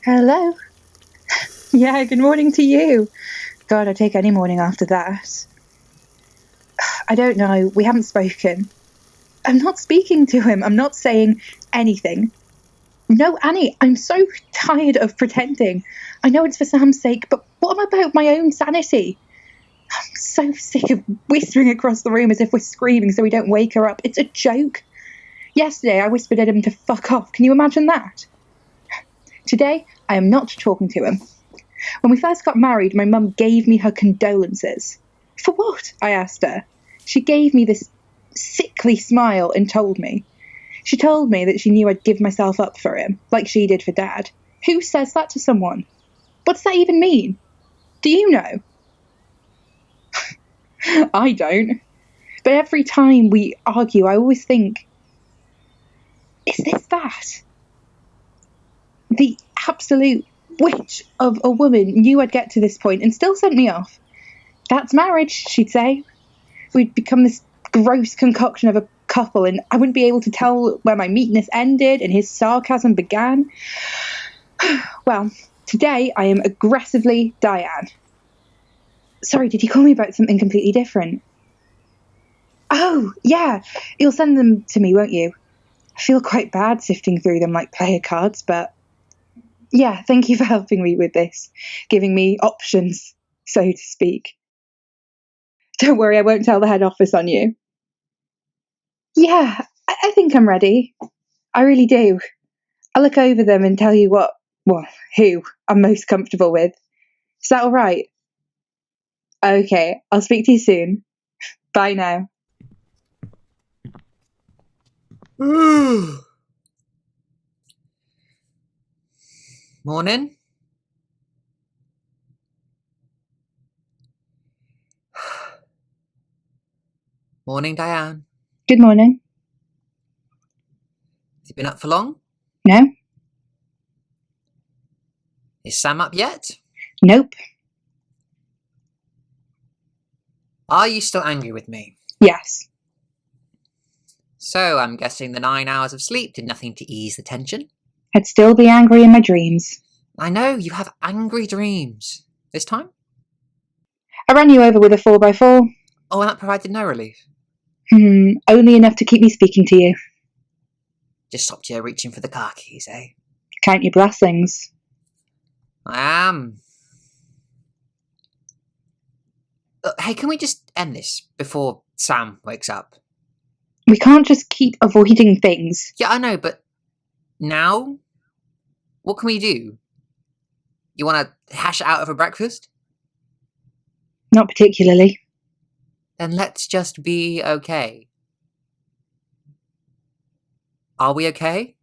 Hello. Yeah, good morning to you. God, I'd take any morning after that. I don't know. We haven't spoken. I'm not speaking to him. I'm not saying anything. No, Annie, I'm so tired of pretending. I know it's for Sam's sake, but what about my own sanity? I'm so sick of whispering across the room as if we're screaming so we don't wake her up. It's a joke. Yesterday, I whispered at him to fuck off. Can you imagine that? Today, I am not talking to him. When we first got married, my mum gave me her condolences. For what? I asked her. She gave me this sickly smile and told me. She told me that she knew I'd give myself up for him, like she did for Dad. Who says that to someone? What does that even mean? Do you know? I don't. But every time we argue, I always think, is this that? The absolute witch of a woman knew I'd get to this point and still sent me off. That's marriage, she'd say. We'd become this gross concoction of a couple, and I wouldn't be able to tell where my meekness ended and his sarcasm began. Well, today I am aggressively Diane. Sorry, did you call me about something completely different? Oh, yeah, you'll send them to me, won't you? I feel quite bad sifting through them like player cards, but yeah, thank you for helping me with this, giving me options, so to speak. Don't worry, I won't tell the head office on you. Yeah, I think I'm ready. I really do. I'll look over them and tell you who I'm most comfortable with. Is that all right? Okay, I'll speak to you soon. Bye now. Morning. Morning, Diane. Good morning. Has he been up for long? No? Is Sam up yet? Nope. Are you still angry with me? Yes. So I'm guessing the 9 hours of sleep did nothing to ease the tension? I'd still be angry in my dreams. I know, you have angry dreams. This time? I ran you over with a 4x4. Oh, and that provided no relief? Only enough to keep me speaking to you. Just stopped you reaching for the car keys, eh? Count your blessings. I am. Hey, can we just end this before Sam wakes up? We can't just keep avoiding things. Yeah, I know, but now? What can we do? You want to hash it out over breakfast? Not particularly. Then let's just be okay. Are we okay?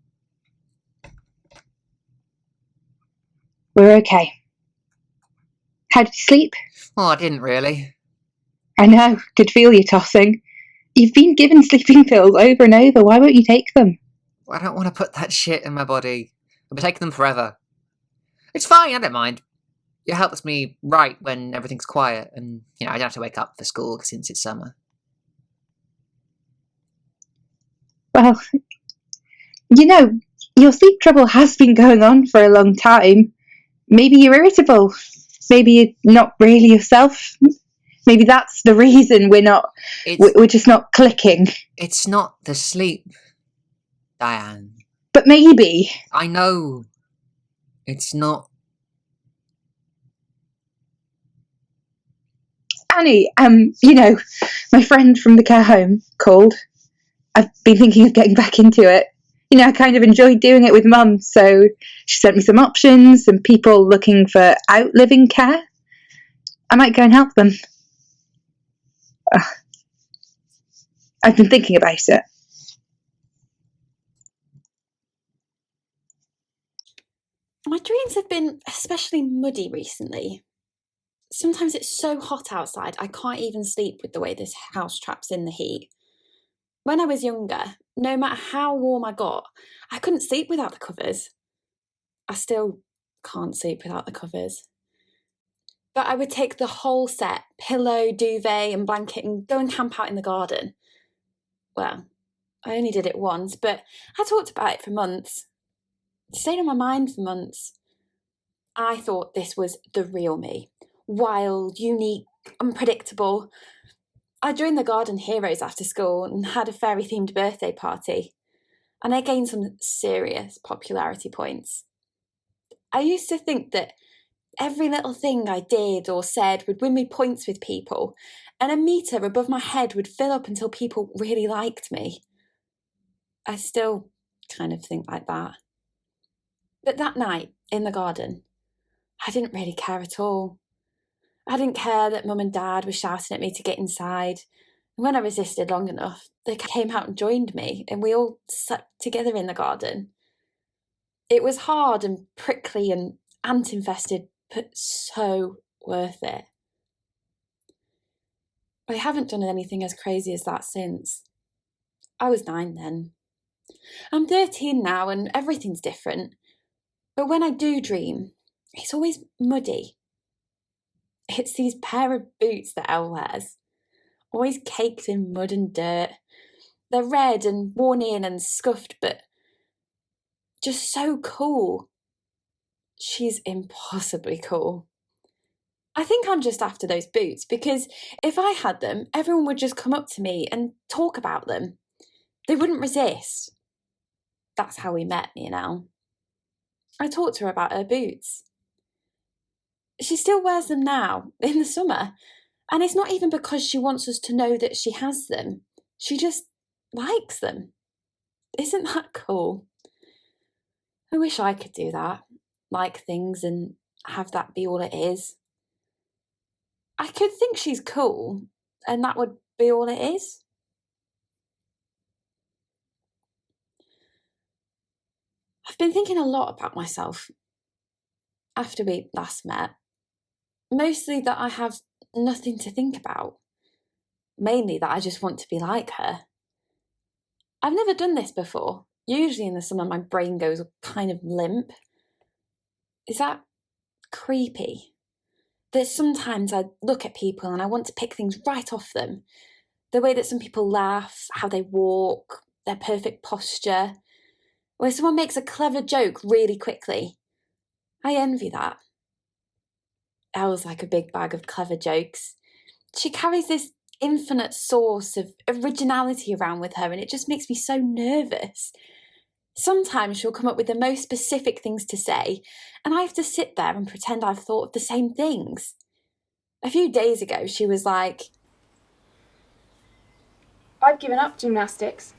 We're okay. How did you sleep? Oh, I didn't really. I know, could feel you tossing. You've been given sleeping pills over and over. Why won't you take them? I don't want to put that shit in my body. I'll be taking them forever. It's fine, I don't mind. It helps me write when everything's quiet, and I don't have to wake up for school since it's summer. Well, your sleep trouble has been going on for a long time. Maybe you're irritable. Maybe you're not really yourself. Maybe that's the reason we're just not clicking. It's not the sleep, Diane. But maybe. I know. It's not. Annie, my friend from the care home called. I've been thinking of getting back into it. I kind of enjoyed doing it with Mum, so she sent me some options, some people looking for outliving care. I might go and help them. I've been thinking about it. My dreams have been especially muddy recently. Sometimes it's so hot outside, I can't even sleep with the way this house traps in the heat. When I was younger, no matter how warm I got, I couldn't sleep without the covers. I still can't sleep without the covers. But I would take the whole set, pillow, duvet and blanket, and go and camp out in the garden. Well, I only did it once, but I talked about it for months. It stayed on my mind for months. I thought this was the real me. Wild, unique, unpredictable. I joined the Garden Heroes after school and had a fairy-themed birthday party. And I gained some serious popularity points. I used to think that every little thing I did or said would win me points with people, and a meter above my head would fill up until people really liked me. I still kind of think like that. But that night in the garden, I didn't really care at all. I didn't care that Mum and Dad were shouting at me to get inside. And when I resisted long enough, they came out and joined me, and we all sat together in the garden. It was hard and prickly and ant-infested, but so worth it. I haven't done anything as crazy as that since. I was 9 then. I'm 13 now and everything's different. But when I do dream, it's always muddy. It's these pair of boots that Elle wears, always caked in mud and dirt. They're red and worn in and scuffed, but just so cool. She's impossibly cool. I think I'm just after those boots because if I had them, everyone would just come up to me and talk about them. They wouldn't resist. That's how we met, you know. I talked to her about her boots. She still wears them now, in the summer, and it's not even because she wants us to know that she has them. She just likes them. Isn't that cool? I wish I could do that, like things and have that be all it is. I could think she's cool, and that would be all it is. I've been thinking a lot about myself after we last met. Mostly that I have nothing to think about. Mainly that I just want to be like her. I've never done this before. Usually in the summer my brain goes kind of limp. Is that creepy? That sometimes I look at people and I want to pick things right off them. The way that some people laugh, how they walk, their perfect posture. Or if someone makes a clever joke really quickly. I envy that. Elle's like a big bag of clever jokes. She carries this infinite source of originality around with her and it just makes me so nervous. Sometimes she'll come up with the most specific things to say and I have to sit there and pretend I've thought of the same things. A few days ago she was like, I've given up gymnastics.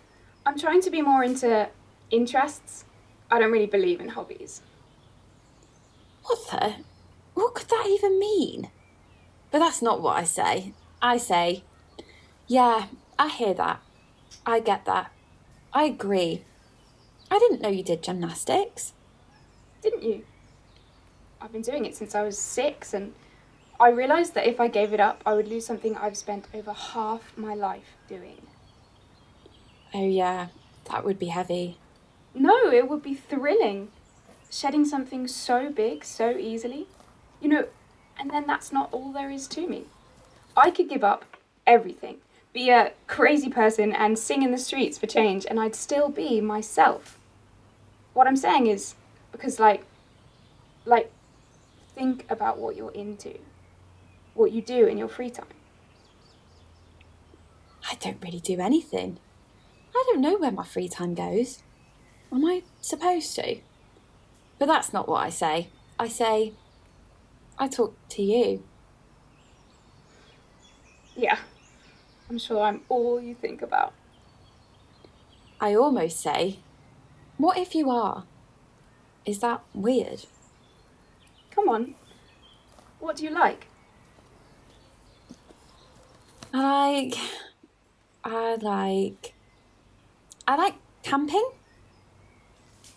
I'm trying to be more into interests. I don't really believe in hobbies. What could that even mean? But that's not what I say. I say, yeah, I hear that. I get that. I agree. I didn't know you did gymnastics. Didn't you? I've been doing it since I was 6 and I realised that if I gave it up, I would lose something I've spent over half my life doing. Oh yeah, that would be heavy. No, it would be thrilling. Shedding something so big so easily. You know, and then that's not all there is to me. I could give up everything, be a crazy person and sing in the streets for change, and I'd still be myself. What I'm saying is, because think about what you're into, what you do in your free time. I don't really do anything. I don't know where my free time goes. Am I supposed to? But that's not what I say. I say, I talk to you. Yeah, I'm sure I'm all you think about. I almost say, what if you are? Is that weird? Come on, what do you like? I like camping.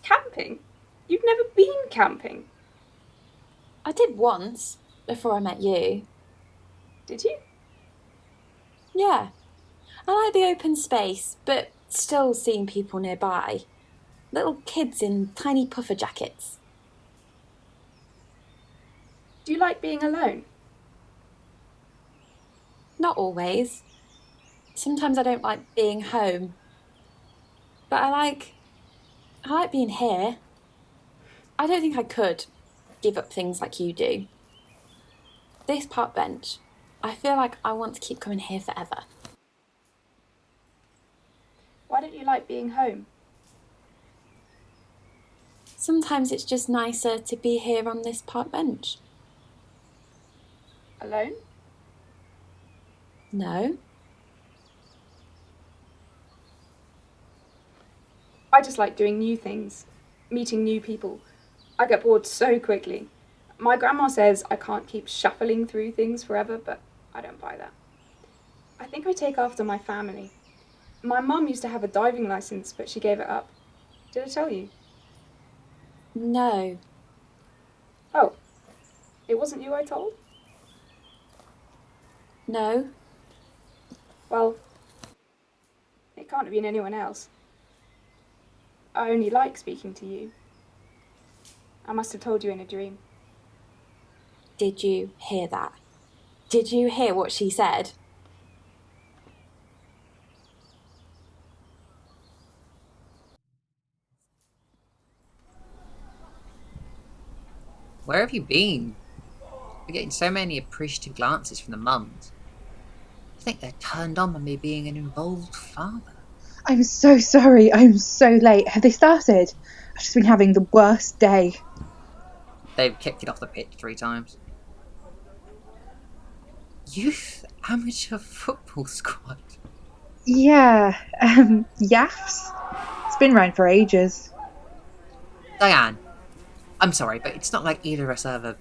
Camping? You've never been camping? I did once, before I met you. Did you? Yeah. I like the open space, but still seeing people nearby. Little kids in tiny puffer jackets. Do you like being alone? Not always. Sometimes I don't like being home. But I like being here. I don't think I could. give up things like you do. This park bench, I feel like I want to keep coming here forever. Why don't you like being home? Sometimes it's just nicer to be here on this park bench. Alone? No? I just like doing new things, meeting new people. I get bored so quickly. My grandma says I can't keep shuffling through things forever, but I don't buy that. I think I take after my family. My mum used to have a diving license, but she gave it up. Did I tell you? No. Oh, it wasn't you I told? No? Well, it can't have been anyone else. I only like speaking to you. I must have told you in a dream. Did you hear that? Did you hear what she said? Where have you been? You're getting so many appreciative glances from the mums. I think they're turned on by me being an involved father. I'm so sorry. I'm so late. Have they started? I've just been having the worst day. They've kicked it off the pitch 3 times. Youth amateur football squad. Yeah, yaffs. It's been around for ages. Diane, I'm sorry, but it's not like either of us have a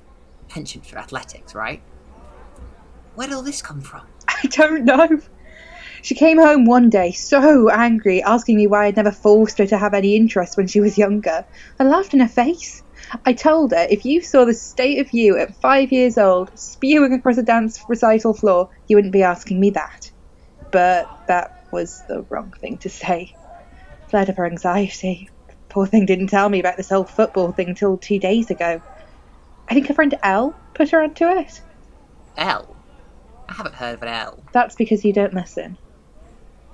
penchant for athletics, right? Where did all this come from? I don't know. She came home one day so angry, asking me why I'd never forced her to have any interest when she was younger. I laughed in her face. I told her if you saw the state of you at 5 years old, spewing across a dance recital floor, you wouldn't be asking me that. But that was the wrong thing to say. Flared up her anxiety. Poor thing didn't tell me about this whole football thing till 2 days ago. I think her friend Elle put her onto it. Elle? I haven't heard of an Elle. That's because you don't listen.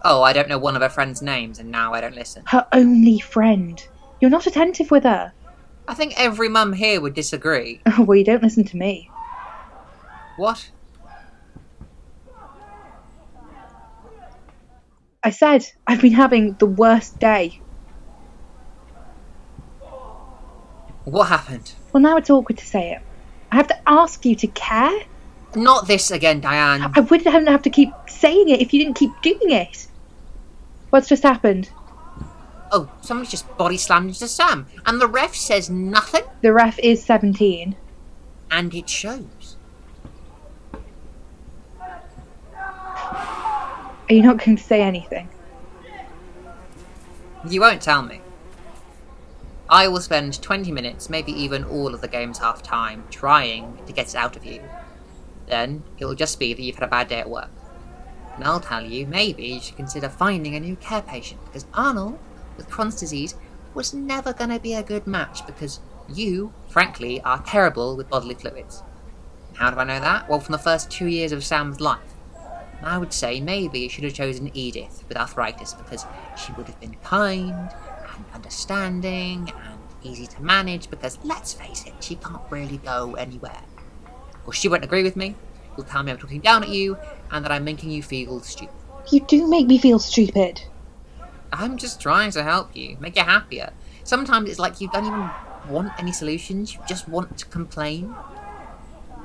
Oh, I don't know one of her friends' names, and now I don't listen. Her only friend. You're not attentive with her. I think every mum here would disagree. Well, you don't listen to me. What? I said, I've been having the worst day. What happened? Well, now it's awkward to say it. I have to ask you to care? Not this again, Diane. I wouldn't have to keep saying it if you didn't keep doing it. What's just happened? Oh, someone's just body slammed into Sam, and the ref says nothing? The ref is 17. And it shows. Are you not going to say anything? You won't tell me. I will spend 20 minutes, maybe even all of the game's half time, trying to get it out of you. Then it will just be that you've had a bad day at work. And I'll tell you, maybe you should consider finding a new care patient, because Arnold, with Crohn's disease, was never going to be a good match, because you, frankly, are terrible with bodily fluids. And how do I know that? Well, from the first 2 years of Sam's life. And I would say maybe you should have chosen Edith with arthritis, because she would have been kind and understanding and easy to manage, because let's face it, she can't really go anywhere. Or she won't agree with me, will tell me I'm talking down at you, and that I'm making you feel stupid. You do make me feel stupid. I'm just trying to help you, make you happier. Sometimes it's like you don't even want any solutions, you just want to complain.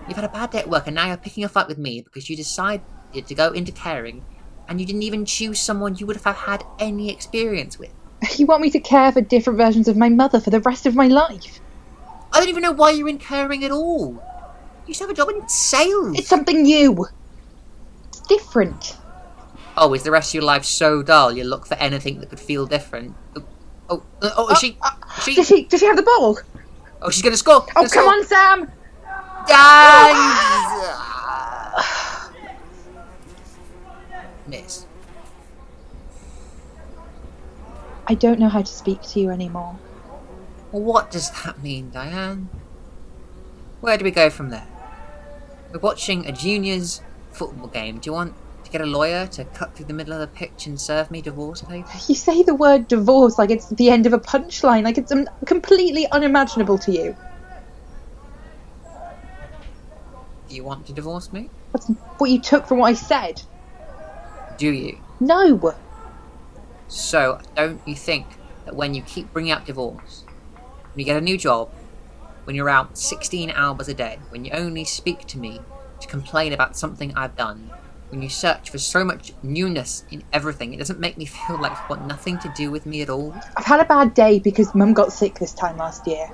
You've had a bad day at work, and now you're picking a fight with me because you decided to go into caring, and you didn't even choose someone you would have had any experience with. You want me to care for different versions of my mother for the rest of my life? I don't even know why you're in caring at all. You used to have a job in sales. It's something new. It's different. Oh, is the rest of your life so dull you look for anything that could feel different? Is she... Does she have the ball? Oh, she's going to score. Oh, come on, Sam. Miss. I don't know how to speak to you anymore. Well, what does that mean, Diane? Where do we go from there? We're watching a juniors football game. Do you want to get a lawyer to cut through the middle of the pitch and serve me divorce papers? You say the word divorce like it's the end of a punchline, like it's completely unimaginable to you. Do you want to divorce me? That's what you took from what I said. Do you? No. So, don't you think that when you keep bringing up divorce, when you get a new job, when you're out 16 hours a day, when you only speak to me to complain about something I've done, when you search for so much newness in everything, it doesn't make me feel like you want nothing to do with me at all? I've had a bad day because Mum got sick this time last year.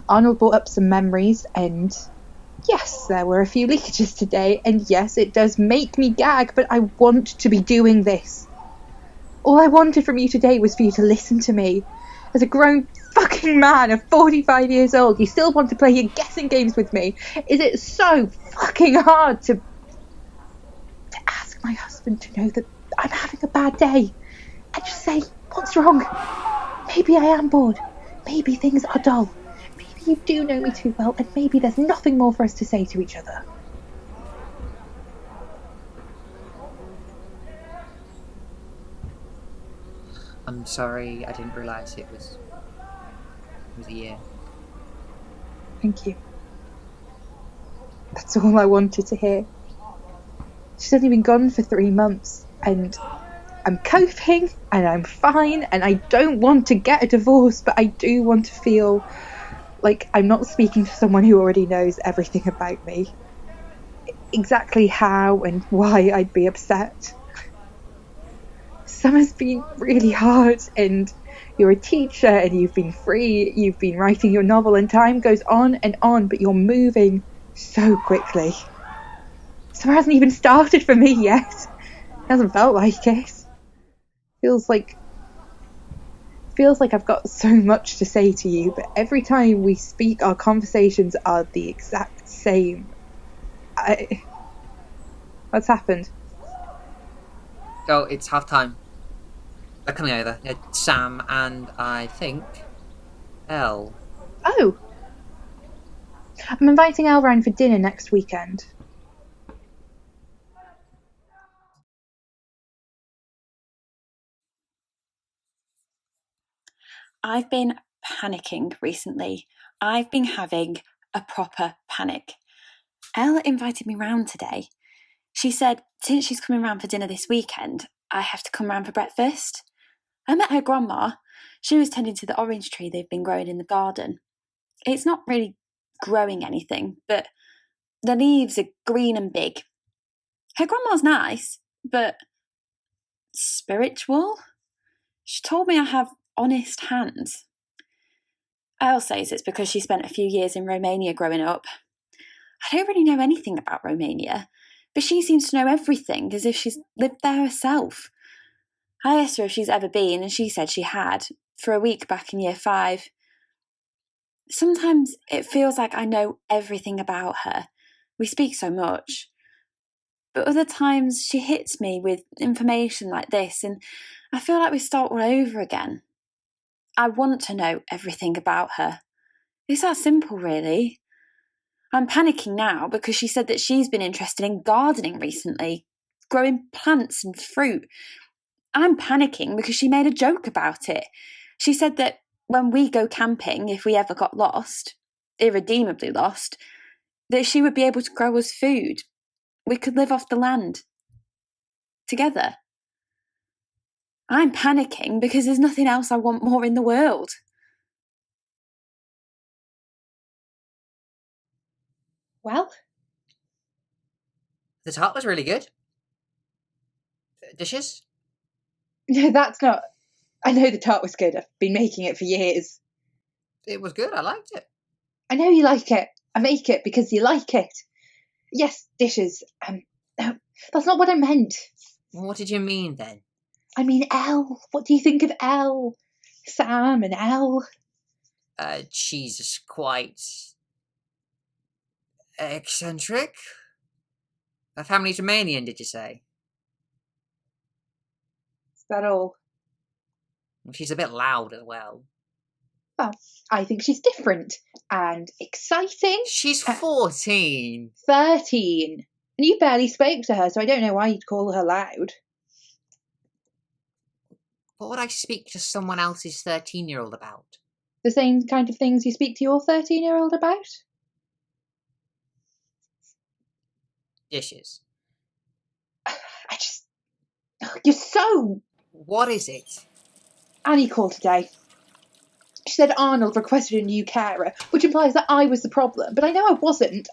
Arnold brought up some memories, and yes, there were a few leakages today, and yes, it does make me gag, but I want to be doing this. All I wanted from you today was for you to listen to me. As a grown fucking man of 45 years old, you still want to play your guessing games with me? Is it so fucking hard to ask my husband to know that I'm having a bad day? And just say, what's wrong? Maybe I am bored. Maybe things are dull. Maybe you do know me too well, and maybe there's nothing more for us to say to each other. I'm sorry, I didn't realise it was a year. Thank you. That's all I wanted to hear. She's only been gone for 3 months, and I'm coping, and I'm fine, and I don't want to get a divorce, but I do want to feel like I'm not speaking to someone who already knows everything about me. Exactly how and why I'd be upset. Summer's been really hard, and you're a teacher, and you've been free, you've been writing your novel, and time goes on, but you're moving so quickly. Summer hasn't even started for me yet. It hasn't felt like it. Feels like I've got so much to say to you, but every time we speak, our conversations are the exact same. What's happened? Oh, it's half time. They're coming over. Sam and I think Elle. Oh! I'm inviting Elle round for dinner next weekend. I've been panicking recently. I've been having a proper panic. Elle invited me round today. She said, since she's coming round for dinner this weekend, I have to come round for breakfast. I met her grandma. She was tending to the orange tree they've been growing in the garden. It's not really growing anything, but the leaves are green and big. Her grandma's nice, but spiritual? She told me I have honest hands. Elle says it's because she spent a few years in Romania growing up. I don't really know anything about Romania, but she seems to know everything as if she's lived there herself. I asked her if she's ever been, and she said she had, for a week back in year 5. Sometimes it feels like I know everything about her. We speak so much. But other times she hits me with information like this, and I feel like we start all over again. I want to know everything about her. It's that simple, really. I'm panicking now because she said that she's been interested in gardening recently, growing plants and fruit. I'm panicking because she made a joke about it. She said that when we go camping, if we ever got lost, irredeemably lost, that she would be able to grow us food. We could live off the land together. I'm panicking because there's nothing else I want more in the world. Well? The tart was really good. Dishes? No, that's not... I know the tart was good. I've been making it for years. It was good, I liked it. I know you like it. I make it because you like it. Yes, dishes. No, that's not what I meant. What did you mean, then? I mean Elle. What do you think of Elle? Sam and Elle? She's quite... eccentric? Her family's Romanian, did you say? Is that all? She's a bit loud as well. Well, I think she's different and exciting. She's 14. 13. And you barely spoke to her, so I don't know why you'd call her loud. What would I speak to someone else's 13-year-old about? The same kind of things you speak to your 13-year-old about? dishes. You're so... What is it? Annie called today. She said Arnold requested a new carer, which implies that I was the problem, but I know I wasn't.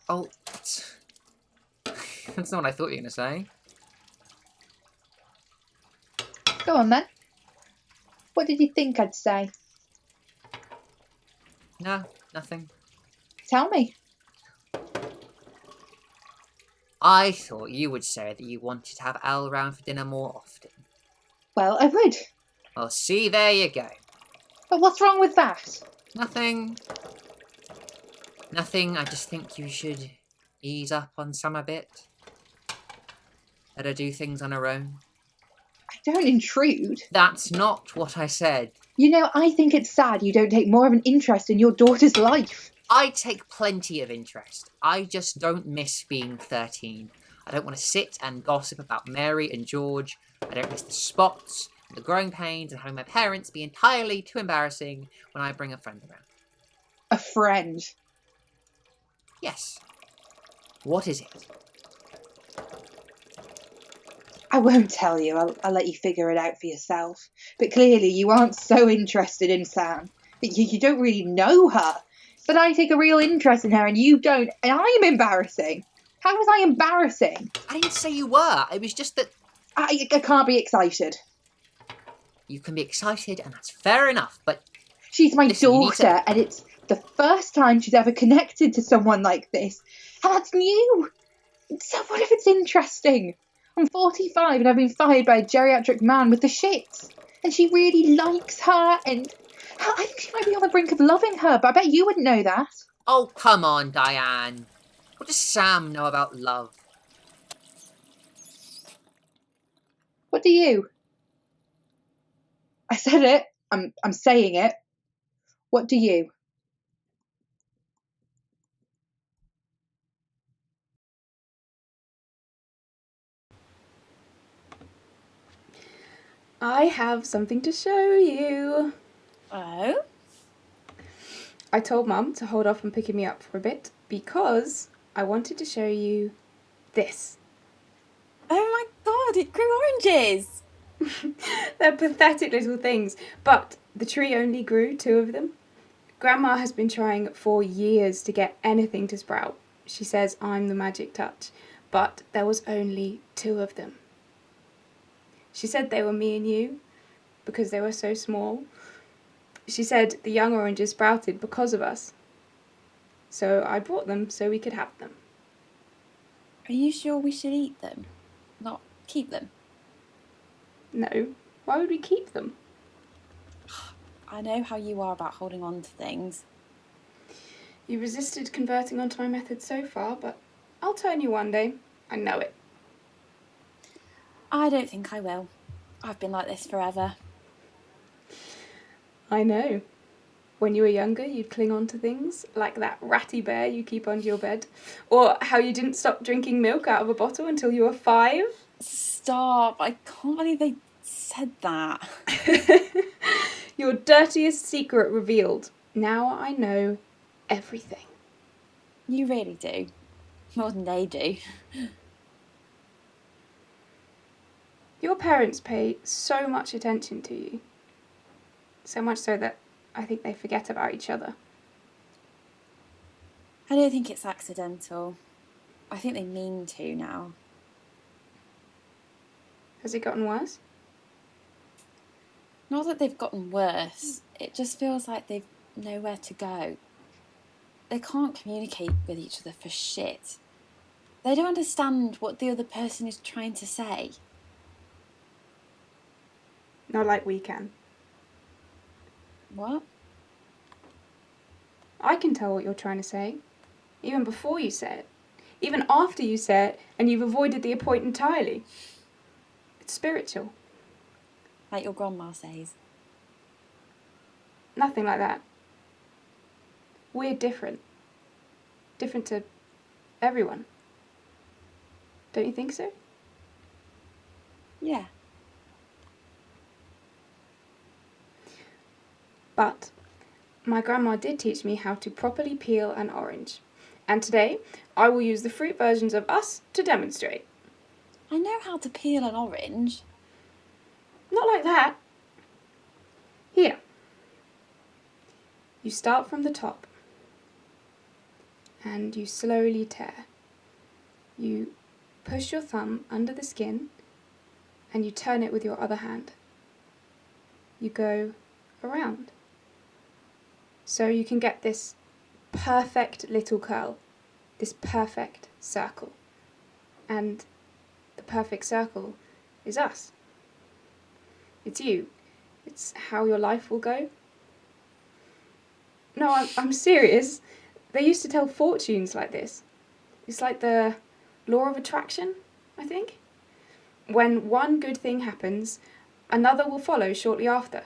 Oh, that's not what I thought you were going to say. Go on then. What did you think I'd say? No, nothing. Tell me. I thought you would say that you wanted to have Al round for dinner more often. Well, I would. Well, see, there you go. But what's wrong with that? Nothing. Nothing, I just think you should ease up on Sam a bit. Let her do things on her own. I don't intrude. That's not what I said. You know, I think it's sad you don't take more of an interest in your daughter's life. I take plenty of interest. I just don't miss being 13. I don't want to sit and gossip about Mary and George. I don't miss the spots, the growing pains, and having my parents be entirely too embarrassing when I bring a friend around. A friend. Yes. What is it? I won't tell you. I'll let you figure it out for yourself. But clearly you aren't so interested in Sam. You don't really know her. But I take a real interest in her and you don't. And I'm embarrassing. How was I embarrassing? I didn't say you were. It was just that... I can't be excited. You can be excited, and that's fair enough, but... She's my Listen, daughter, and it's the first time she's ever connected to someone like this. And that's new. So what if it's interesting? I'm 45 and I've been fired by a geriatric man with the shits. And she really likes her, and I think she might be on the brink of loving her, but I bet you wouldn't know that. Oh, come on, Diane. What does Sam know about love? What do you? I said it. I'm saying it. What do you? I have something to show you. Oh? I told Mum to hold off on picking me up for a bit because I wanted to show you this. Oh my god, it grew oranges! They're pathetic little things, but the tree only grew 2 of them. Grandma has been trying for years to get anything to sprout. She says I'm the magic touch, but there was only 2 of them. She said they were me and you because they were so small. She said the young oranges sprouted because of us. So I brought them so we could have them. Are you sure we should eat them? Not keep them? No, why would we keep them? I know how you are about holding on to things. You resisted converting onto my method so far, but I'll turn you one day. I know it. I don't think I will. I've been like this forever. I know. When you were younger, you'd cling on to things, like that ratty bear you keep under your bed. Or how you didn't stop drinking milk out of a bottle until you were 5. Stop. I can't believe they said that. Your dirtiest secret revealed. Now I know everything. You really do. More than they do. Your parents pay so much attention to you. So much so that I think they forget about each other. I don't think it's accidental. I think they mean to now. Has it gotten worse? Not that they've gotten worse. It just feels like they've nowhere to go. They can't communicate with each other for shit. They don't understand what the other person is trying to say. Not like we can. What? I can tell what you're trying to say. Even before you say it. Even after you say it and you've avoided the point entirely. It's spiritual. Like your grandma says. Nothing like that. We're different. Different to everyone. Don't you think so? Yeah. But my grandma did teach me how to properly peel an orange. And today, I will use the fruit versions of us to demonstrate. I know how to peel an orange. Not like that. Here. You start from the top. And you slowly tear. You push your thumb under the skin and you turn it with your other hand. You go around. So you can get this perfect little curl, this perfect circle. And the perfect circle is us. It's you. It's how your life will go. No, I'm serious. They used to tell fortunes like this. It's like the law of attraction, I think. When one good thing happens, another will follow shortly after.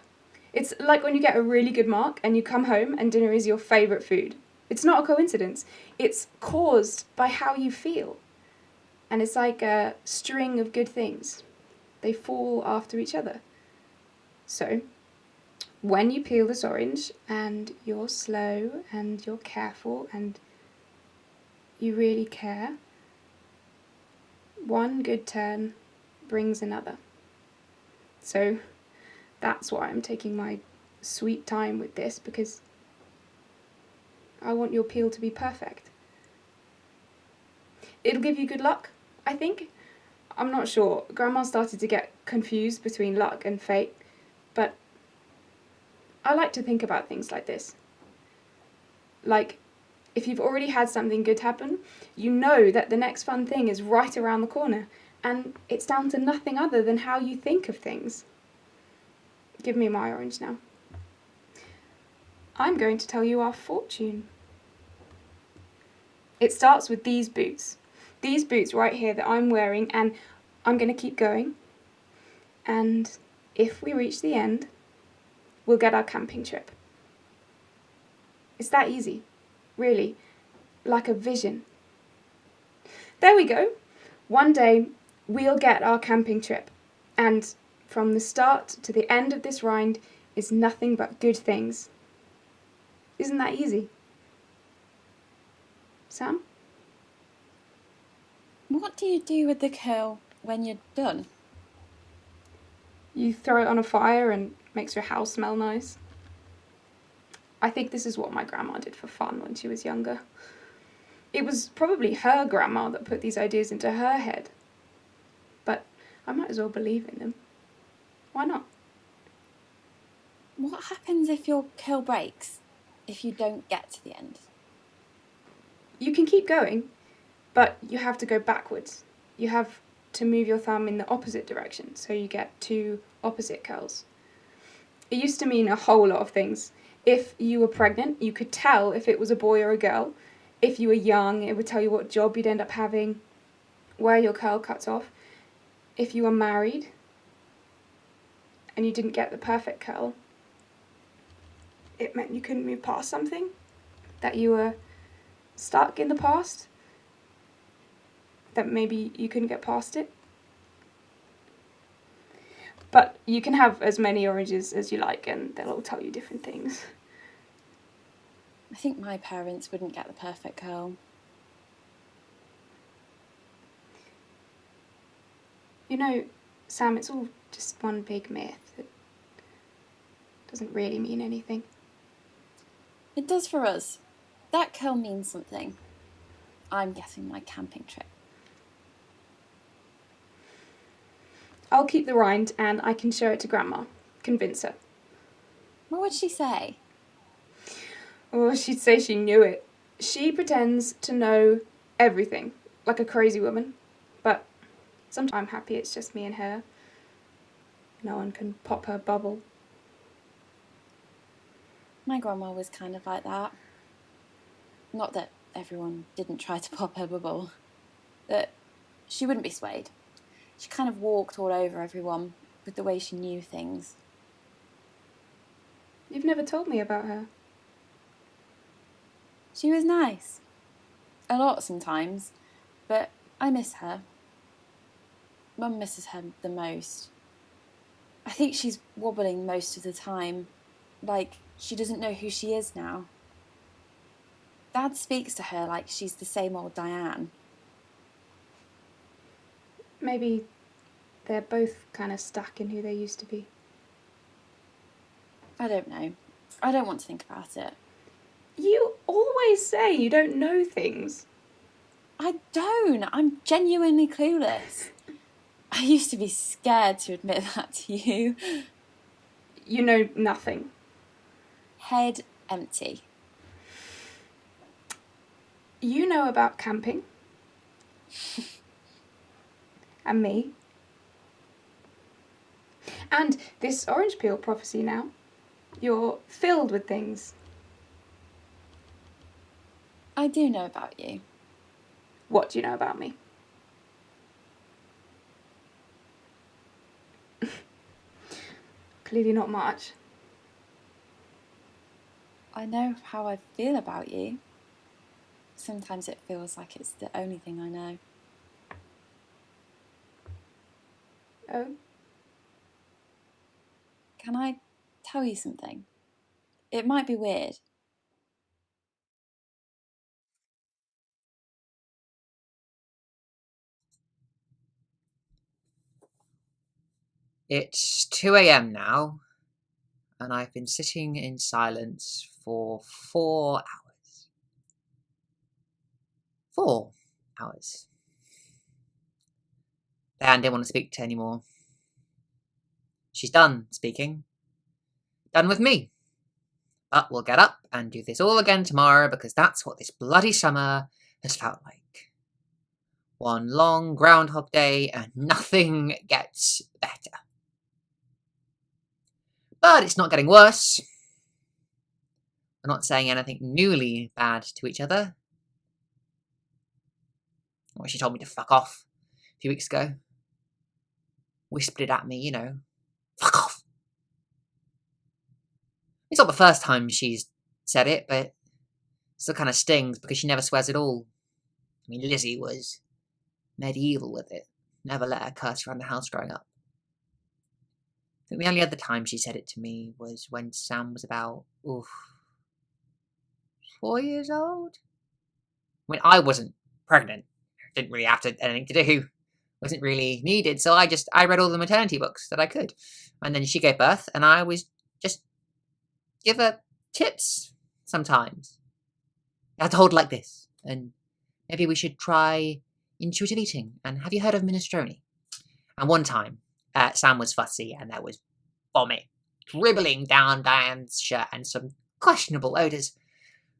It's like when you get a really good mark and you come home and dinner is your favourite food. It's not a coincidence. It's caused by how you feel. And it's like a string of good things. They fall after each other. So, when you peel this orange and you're slow and you're careful and you really care, one good turn brings another. So that's why I'm taking my sweet time with this, because I want your peel to be perfect. It'll give you good luck, I think. I'm not sure. Grandma started to get confused between luck and fate, but I like to think about things like this. Like, if you've already had something good happen, you know that the next fun thing is right around the corner, and it's down to nothing other than how you think of things. Give me my orange now. I'm going to tell you our fortune. It starts with these boots. These boots right here that I'm wearing, and I'm going to keep going. And if we reach the end, we'll get our camping trip. It's that easy, really, like a vision. There we go. One day, we'll get our camping trip. And from the start to the end of this rind is nothing but good things. Isn't that easy? Sam? What do you do with the curl when you're done? You throw it on a fire and it makes your house smell nice. I think this is what my grandma did for fun when she was younger. It was probably her grandma that put these ideas into her head. But I might as well believe in them. Why not? What happens if your curl breaks, if you don't get to the end? You can keep going, but you have to go backwards. You have to move your thumb in the opposite direction, so you get two opposite curls. It used to mean a whole lot of things. If you were pregnant, you could tell if it was a boy or a girl. If you were young, it would tell you what job you'd end up having, where your curl cuts off. If you were married and you didn't get the perfect curl, it meant you couldn't move past something, that you were stuck in the past, that maybe you couldn't get past it. But you can have as many oranges as you like and they'll all tell you different things. I think my parents wouldn't get the perfect curl. You know, Sam, it's all just one big myth. It doesn't really mean anything. It does for us. That curl means something. I'm getting my camping trip. I'll keep the rind and I can show it to Grandma. Convince her. What would she say? Oh, she'd say she knew it. She pretends to know everything, like a crazy woman. But sometimes I'm happy it's just me and her. No one can pop her bubble. My grandma was kind of like that. Not that everyone didn't try to pop her bubble, but she wouldn't be swayed. She kind of walked all over everyone with the way she knew things. You've never told me about her. She was nice. A lot sometimes, but I miss her. Mum misses her the most. I think she's wobbling most of the time, like she doesn't know who she is now. Dad speaks to her like she's the same old Diane. Maybe they're both kind of stuck in who they used to be. I don't know. I don't want to think about it. You always say you don't know things. I don't. I'm genuinely clueless. I used to be scared to admit that to you. You know nothing. Head empty. You know about camping. And me. And this orange peel prophecy now. You're filled with things. I do know about you. What do you know about me? Clearly not much. I know how I feel about you. Sometimes it feels like it's the only thing I know. Oh? Can I tell you something? It might be weird. It's 2 a.m. now, and I've been sitting in silence for 4 hours. 4 hours. Diane didn't want to speak to anymore. She's done speaking. Done with me. But we'll get up and do this all again tomorrow because that's what this bloody summer has felt like. One long Groundhog Day and nothing gets better. But it's not getting worse. We're not saying anything newly bad to each other. Well, she told me to fuck off a few weeks ago. Whispered it at me, you know. Fuck off! It's not the first time she's said it, but it still kind of stings because she never swears at all. I mean, Lizzie was medieval with it. Never let her curse around the house growing up. I think the only other time she said it to me was when Sam was about, 4 years old? I mean, I wasn't pregnant. Didn't really have anything to do. Wasn't really needed, so I read all the maternity books that I could. And then she gave birth, and I was just give her tips sometimes. I had to hold like this, and maybe we should try intuitive eating. And have you heard of minestrone? And one time, Sam was fussy, and there was vomit dribbling down Diane's shirt, and some questionable odours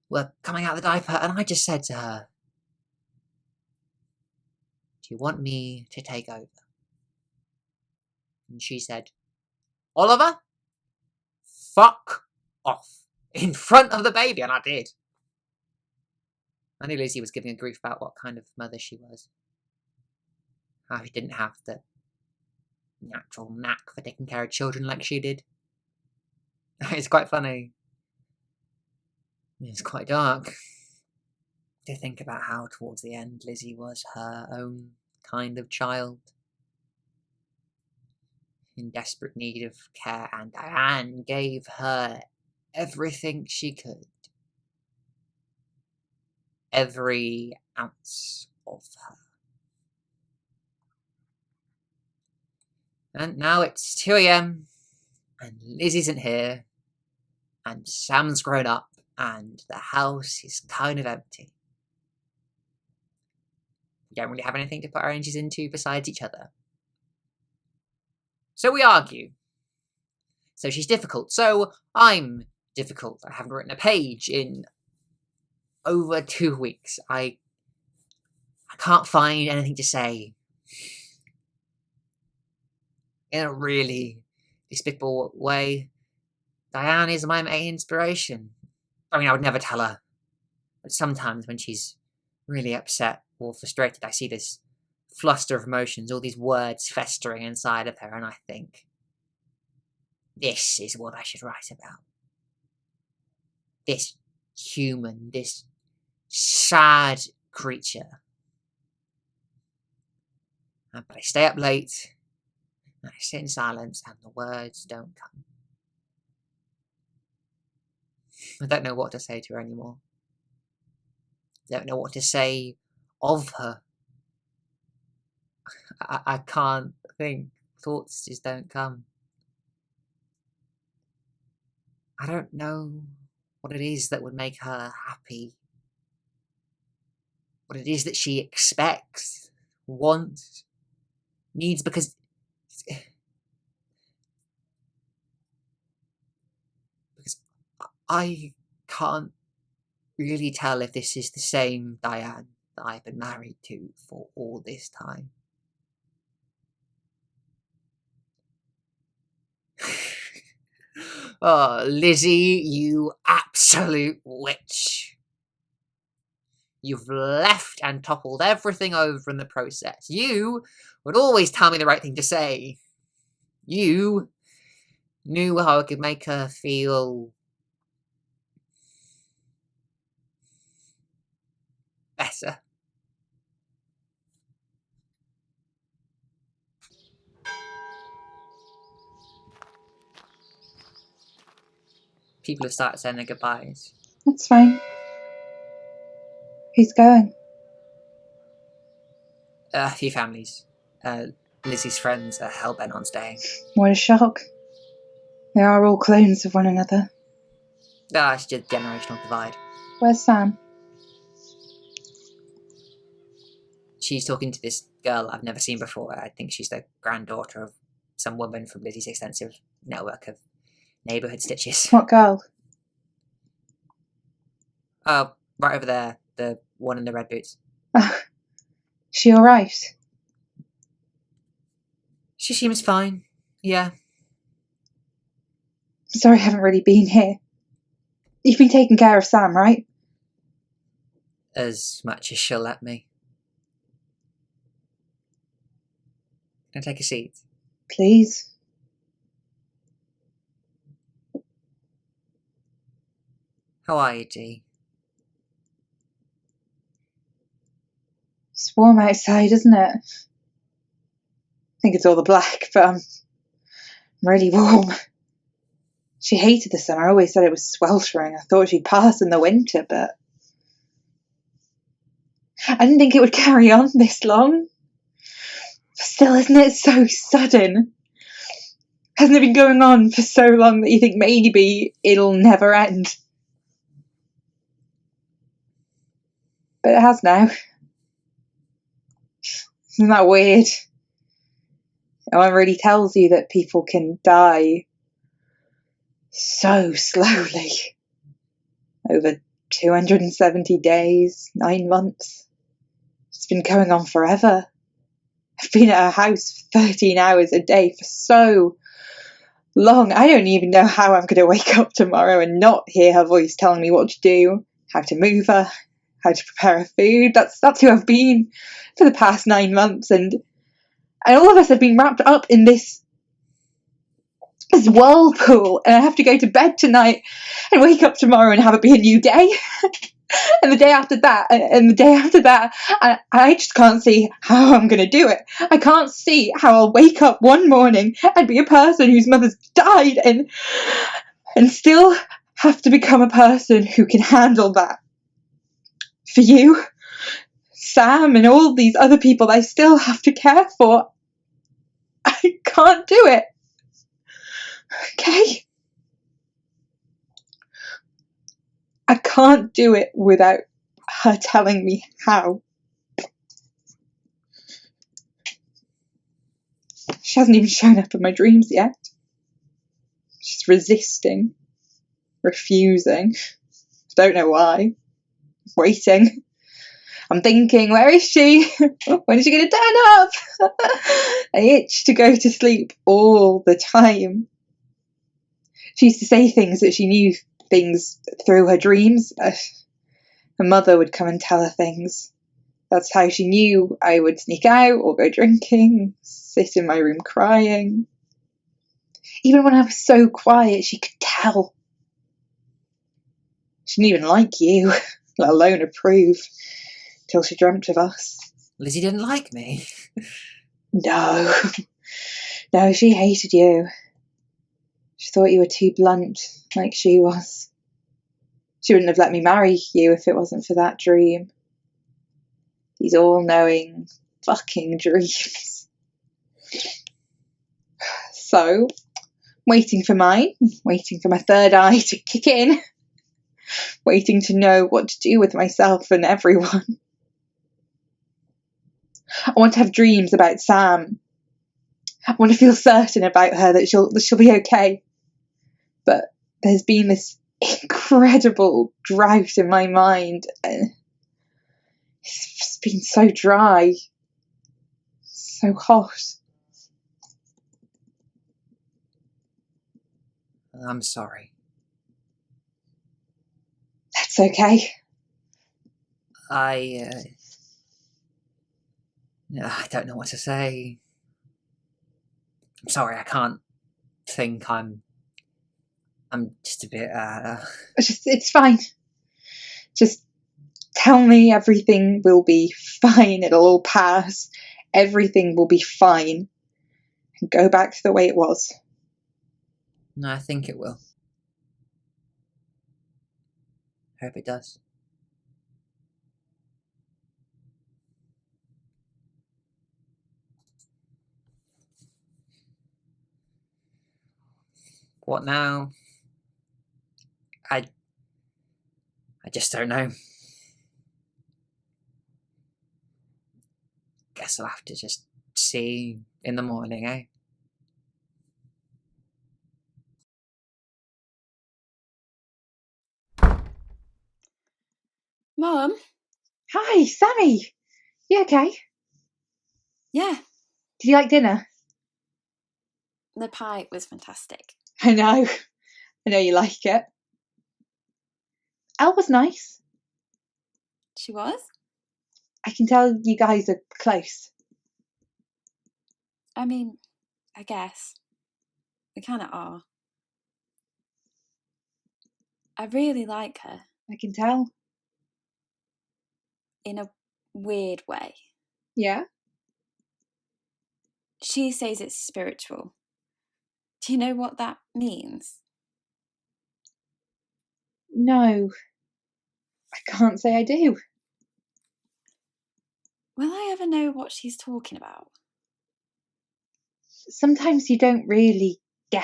were coming out of the diaper, and I just said to her, "Do you want me to take over?" And she said, "Oliver, fuck off," in front of the baby, and I did. I knew Lizzie was giving a grief about what kind of mother she was. How she didn't have the natural knack for taking care of children like she did. It's quite funny. It's quite dark to think about how towards the end Lizzie was her own kind of child. In desperate need of care, and Diane gave her everything she could. Every ounce of her. And now it's 2 a.m. and Liz isn't here, and Sam's grown up, and the house is kind of empty. We don't really have anything to put our energies into besides each other. So we argue. So she's difficult. So I'm difficult. I haven't written a page in over 2 weeks. I can't find anything to say. In a really despicable way, Diane is my main inspiration. I mean, I would never tell her. But sometimes when she's really upset or frustrated, I see this fluster of emotions, all these words festering inside of her, and I think, this is what I should write about. This human, this sad creature. But I stay up late, and I sit in silence, and the words don't come. I don't know what to say to her anymore. don't know what to say of her. I can't think. Thoughts just don't come. I don't know what it is that would make her happy. What it is that she expects, wants, needs, because I can't really tell if this is the same Diane that I've been married to for all this time. Oh, Lizzie, you absolute witch. You've left and toppled everything over in the process. You would always tell me the right thing to say. You knew how I could make her feel better. People have started saying their goodbyes. That's fine. Who's going? A few families. Lizzie's friends are hell-bent on staying. What a shock. They are all clones of one another. It's just a generational divide. Where's Sam? She's talking to this girl I've never seen before. I think she's the granddaughter of some woman from Lizzie's extensive network of neighbourhood stitches. What girl? Right over there. The one in the red boots. She alright? She seems fine. Yeah. Sorry I haven't really been here. You've been taking care of Sam, right? As much as she'll let me. Can I take a seat? Please. How are you, Dee? It's warm outside, isn't it? I think it's all the black, but I'm really warm. She hated the summer. I always said it was sweltering. I thought she'd pass in the winter, but I didn't think it would carry on this long. But still, isn't it so sudden? Hasn't it been going on for so long that you think maybe it'll never end? But it has now. Isn't that weird? No one really tells you that people can die so slowly. Over 270 days, 9 months. It's been going on forever. I've been at her house for 13 hours a day for so long. I don't even know how I'm going to wake up tomorrow and not hear her voice telling me what to do, how to move her, how to prepare her food. That's who I've been for the past 9 months, and all of us have been wrapped up in this whirlpool, and I have to go to bed tonight and wake up tomorrow and have it be a new day. And the day after that, and the day after that, I just can't see how I'm going to do it. I can't see how I'll wake up one morning and be a person whose mother's died and still have to become a person who can handle that. For you, Sam, and all these other people I still have to care for, I can't do it. Okay? I can't do it without her telling me how. She hasn't even shown up in my dreams yet. She's resisting, refusing. I don't know why. Waiting. I'm thinking, where is she? When is she going to turn up? I itch to go to sleep all the time. She used to say things that she knew things through her dreams. Her mother would come and tell her things. That's how she knew I would sneak out or go drinking, sit in my room crying. Even when I was so quiet, she could tell. She didn't even like you, let alone approve, till she dreamt of us. Lizzie didn't like me. No, she hated you. She thought you were too blunt, like she was. She wouldn't have let me marry you if it wasn't for that dream. These all-knowing fucking dreams. So, waiting for my third eye to kick in, waiting to know what to do with myself and everyone. I want to have dreams about Sam. I want to feel certain about her that she'll be okay. But there's been this incredible drought in my mind. It's just been so dry, so hot. I'm sorry. That's okay. I don't know what to say. I'm sorry, I can't think. I'm just a bit, It's fine. Just tell me everything will be fine. It'll all pass. Everything will be fine. And go back to the way it was. No, I think it will. Hope it does. What now? I just don't know. Guess I'll have to just see in the morning, eh? Mum? Hi, Sammy. You okay? Yeah, Did you like dinner? the pie was fantastic. I know you like it. Elle was nice. She was? I can tell you guys are close. I mean, I guess. We kind of are. I really like her. I can tell. In a weird way. Yeah? She says it's spiritual. Do you know what that means? No. I can't say I do. Will I ever know what she's talking about? Sometimes you don't really get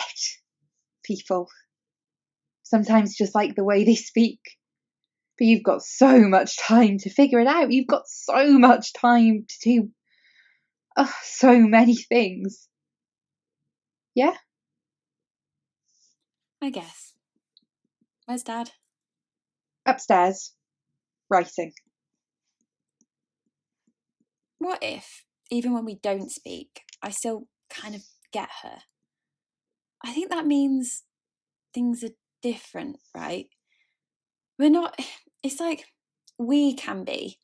people. Sometimes just like the way they speak. But you've got so much time to figure it out. You've got so much time to do so many things. Yeah? I guess. Where's Dad? Upstairs. Writing. What if, even when we don't speak, I still kind of get her? I think that means things are different, right? We're not, it's like we can be.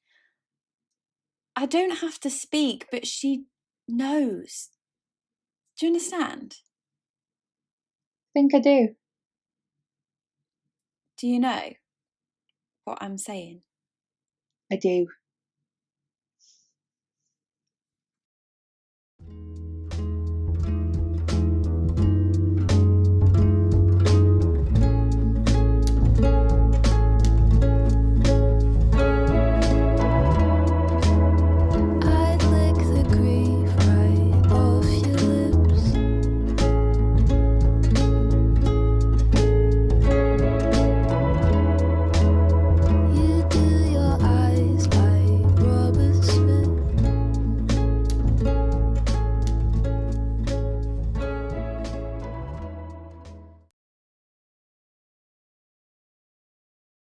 I don't have to speak, but she knows. Do you understand? I think I do. Do you know what I'm saying? I do.